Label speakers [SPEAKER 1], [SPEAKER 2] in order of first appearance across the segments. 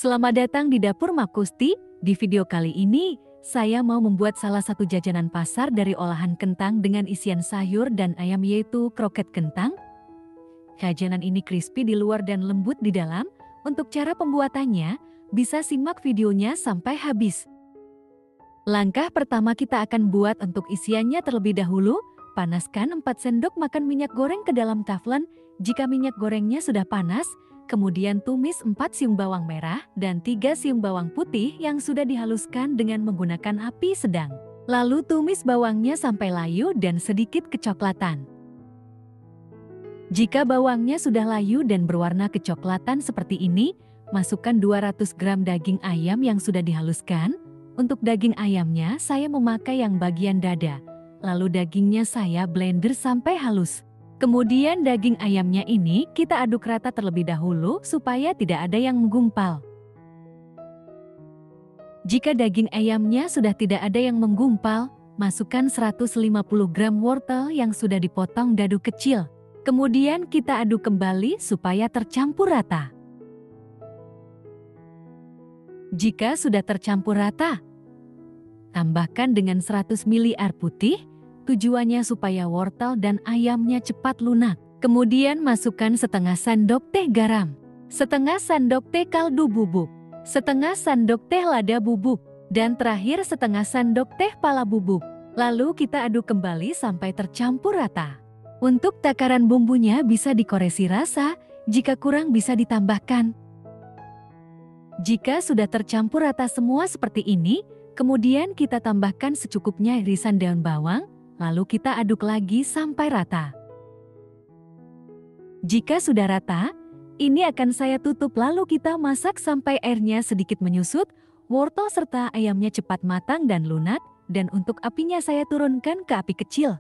[SPEAKER 1] Selamat datang di Dapur Mak Kusti. Di video kali ini, saya mau membuat salah satu jajanan pasar dari olahan kentang dengan isian sayur dan ayam, yaitu kroket kentang. Jajanan ini crispy di luar dan lembut di dalam. Untuk cara pembuatannya, bisa simak videonya sampai habis. Langkah pertama kita akan buat untuk isiannya terlebih dahulu. Panaskan 4 sendok makan minyak goreng ke dalam teflon. Jika minyak gorengnya sudah panas, kemudian tumis 4 siung bawang merah dan 3 siung bawang putih yang sudah dihaluskan dengan menggunakan api sedang. Lalu tumis bawangnya sampai layu dan sedikit kecoklatan. Jika bawangnya sudah layu dan berwarna kecoklatan seperti ini, masukkan 200 gram daging ayam yang sudah dihaluskan. Untuk daging ayamnya saya memakai yang bagian dada. Lalu dagingnya saya blender sampai halus. Kemudian daging ayamnya ini kita aduk rata terlebih dahulu supaya tidak ada yang menggumpal. Jika daging ayamnya sudah tidak ada yang menggumpal, masukkan 150 gram wortel yang sudah dipotong dadu kecil. Kemudian kita aduk kembali supaya tercampur rata. Jika sudah tercampur rata, tambahkan dengan 100 ml air putih. Tujuannya supaya wortel dan ayamnya cepat lunak. Kemudian masukkan setengah sendok teh garam, setengah sendok teh kaldu bubuk, setengah sendok teh lada bubuk, dan terakhir setengah sendok teh pala bubuk. Lalu kita aduk kembali sampai tercampur rata. Untuk takaran bumbunya bisa dikoresi rasa, jika kurang bisa ditambahkan. Jika sudah tercampur rata semua seperti ini, kemudian kita tambahkan secukupnya irisan daun bawang. Lalu kita aduk lagi sampai rata. Jika sudah rata, ini akan saya tutup lalu kita masak sampai airnya sedikit menyusut, wortel serta ayamnya cepat matang dan lunak, dan untuk apinya saya turunkan ke api kecil.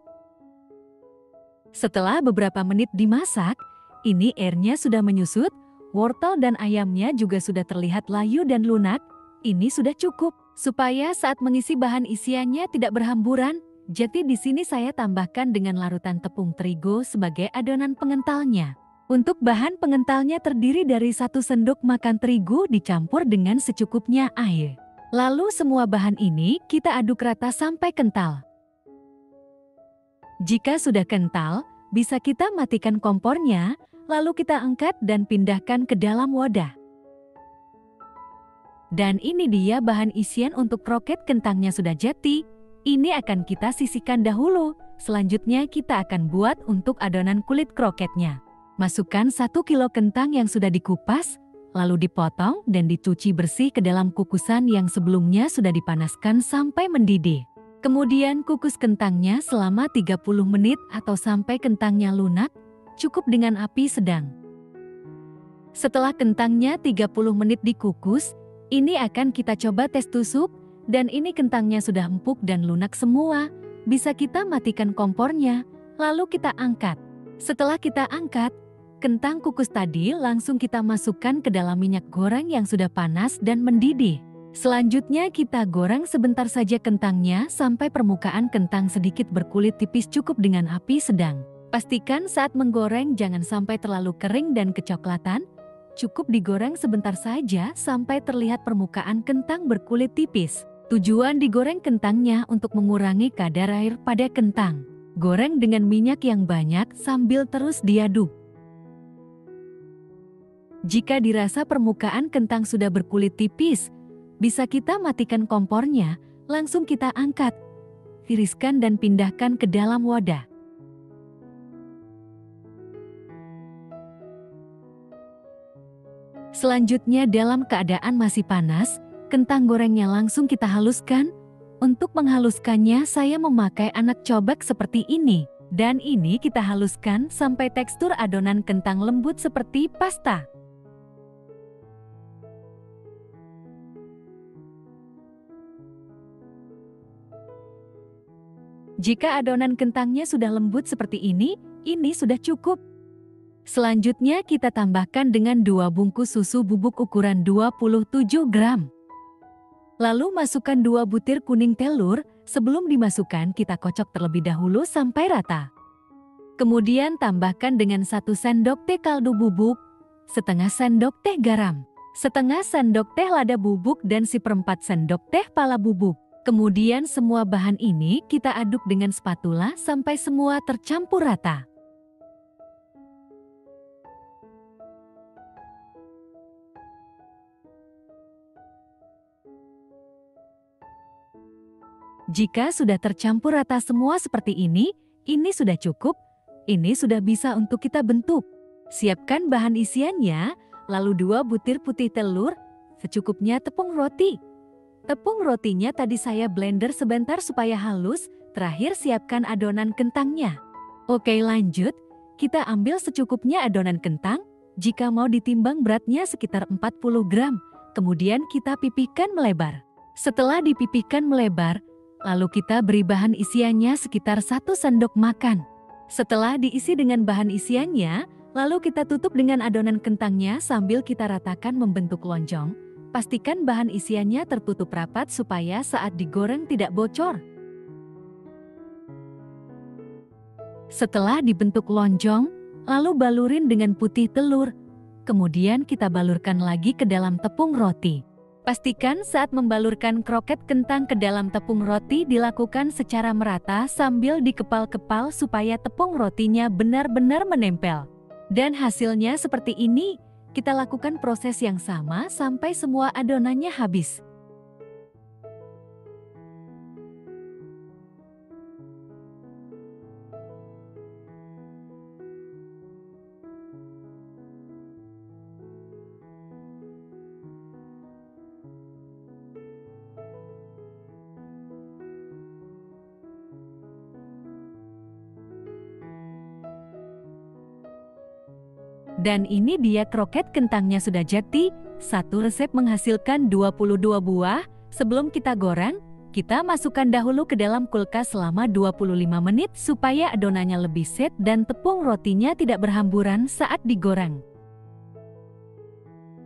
[SPEAKER 1] Setelah beberapa menit dimasak, ini airnya sudah menyusut, wortel dan ayamnya juga sudah terlihat layu dan lunak. Ini sudah cukup, supaya saat mengisi bahan isiannya tidak berhamburan. Jadi di sini saya tambahkan dengan larutan tepung terigu sebagai adonan pengentalnya. Untuk bahan pengentalnya terdiri dari 1 sendok makan terigu dicampur dengan secukupnya air. Lalu semua bahan ini kita aduk rata sampai kental. Jika sudah kental, bisa kita matikan kompornya, lalu kita angkat dan pindahkan ke dalam wadah. Dan ini dia bahan isian untuk kroket kentangnya sudah jadi. Ini akan kita sisihkan dahulu. Selanjutnya kita akan buat untuk adonan kulit kroketnya. Masukkan 1 kilo kentang yang sudah dikupas, lalu dipotong dan dicuci bersih ke dalam kukusan yang sebelumnya sudah dipanaskan sampai mendidih. Kemudian kukus kentangnya selama 30 menit atau sampai kentangnya lunak, cukup dengan api sedang. Setelah kentangnya 30 menit dikukus, ini akan kita coba tes tusuk. Dan ini kentangnya sudah empuk dan lunak semua, bisa kita matikan kompornya, lalu kita angkat. Setelah kita angkat, kentang kukus tadi langsung kita masukkan ke dalam minyak goreng yang sudah panas dan mendidih. Selanjutnya kita goreng sebentar saja kentangnya sampai permukaan kentang sedikit berkulit tipis, cukup dengan api sedang. Pastikan saat menggoreng jangan sampai terlalu kering dan kecoklatan, cukup digoreng sebentar saja sampai terlihat permukaan kentang berkulit tipis. Tujuan digoreng kentangnya untuk mengurangi kadar air pada kentang. Goreng dengan minyak yang banyak sambil terus diaduk. Jika dirasa permukaan kentang sudah berkulit tipis, bisa kita matikan kompornya, langsung kita angkat, tiriskan dan pindahkan ke dalam wadah. Selanjutnya dalam keadaan masih panas, kentang gorengnya langsung kita haluskan. Untuk menghaluskannya saya memakai anak cobek seperti ini. Dan ini kita haluskan sampai tekstur adonan kentang lembut seperti pasta. Jika adonan kentangnya sudah lembut seperti ini sudah cukup. Selanjutnya kita tambahkan dengan 2 bungkus susu bubuk ukuran 27 gram. Lalu masukkan 2 butir kuning telur, sebelum dimasukkan kita kocok terlebih dahulu sampai rata. Kemudian tambahkan dengan 1 sendok teh kaldu bubuk, setengah sendok teh garam, setengah sendok teh lada bubuk dan seperempat sendok teh pala bubuk. Kemudian semua bahan ini kita aduk dengan spatula sampai semua tercampur rata. Jika sudah tercampur rata semua seperti ini sudah cukup. Ini sudah bisa untuk kita bentuk. Siapkan bahan isiannya, lalu 2 butir putih telur, secukupnya tepung roti. Tepung rotinya tadi saya blender sebentar supaya halus, terakhir siapkan adonan kentangnya. Oke lanjut, kita ambil secukupnya adonan kentang, jika mau ditimbang beratnya sekitar 40 gram, kemudian kita pipihkan melebar. Setelah dipipihkan melebar, lalu kita beri bahan isiannya sekitar 1 sendok makan. Setelah diisi dengan bahan isiannya, lalu kita tutup dengan adonan kentangnya sambil kita ratakan membentuk lonjong. Pastikan bahan isiannya tertutup rapat supaya saat digoreng tidak bocor. Setelah dibentuk lonjong, lalu balurin dengan putih telur. Kemudian kita balurkan lagi ke dalam tepung roti. Pastikan saat membalurkan kroket kentang ke dalam tepung roti dilakukan secara merata sambil dikepal-kepal supaya tepung rotinya benar-benar menempel. Dan hasilnya seperti ini, kita lakukan proses yang sama sampai semua adonannya habis. Dan ini dia kroket kentangnya sudah jadi. Satu resep menghasilkan 22 buah. Sebelum kita goreng, kita masukkan dahulu ke dalam kulkas selama 25 menit supaya adonannya lebih set dan tepung rotinya tidak berhamburan saat digoreng.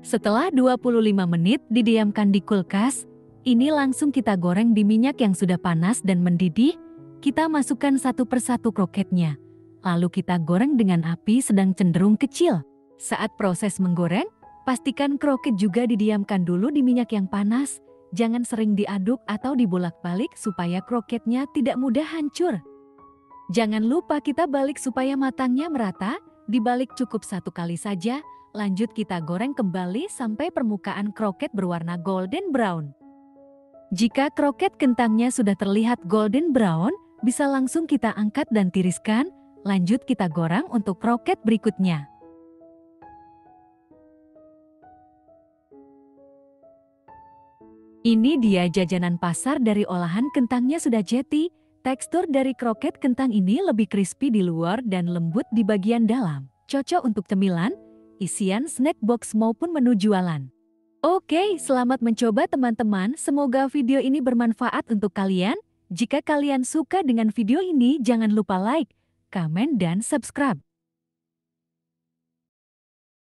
[SPEAKER 1] Setelah 25 menit didiamkan di kulkas, ini langsung kita goreng di minyak yang sudah panas dan mendidih. Kita masukkan satu persatu kroketnya. Lalu kita goreng dengan api sedang cenderung kecil. Saat proses menggoreng, pastikan kroket juga didiamkan dulu di minyak yang panas. Jangan sering diaduk atau dibolak-balik supaya kroketnya tidak mudah hancur. Jangan lupa kita balik supaya matangnya merata, dibalik cukup 1 kali saja. Lanjut kita goreng kembali sampai permukaan kroket berwarna golden brown. Jika kroket kentangnya sudah terlihat golden brown, bisa langsung kita angkat dan tiriskan. Lanjut kita goreng untuk kroket berikutnya. Ini dia jajanan pasar dari olahan kentangnya sudah jadi. Tekstur dari kroket kentang ini lebih crispy di luar dan lembut di bagian dalam. Cocok untuk cemilan, isian snack box maupun menu jualan. Oke, selamat mencoba teman-teman. Semoga video ini bermanfaat untuk kalian. Jika kalian suka dengan video ini, jangan lupa like, komen, dan subscribe.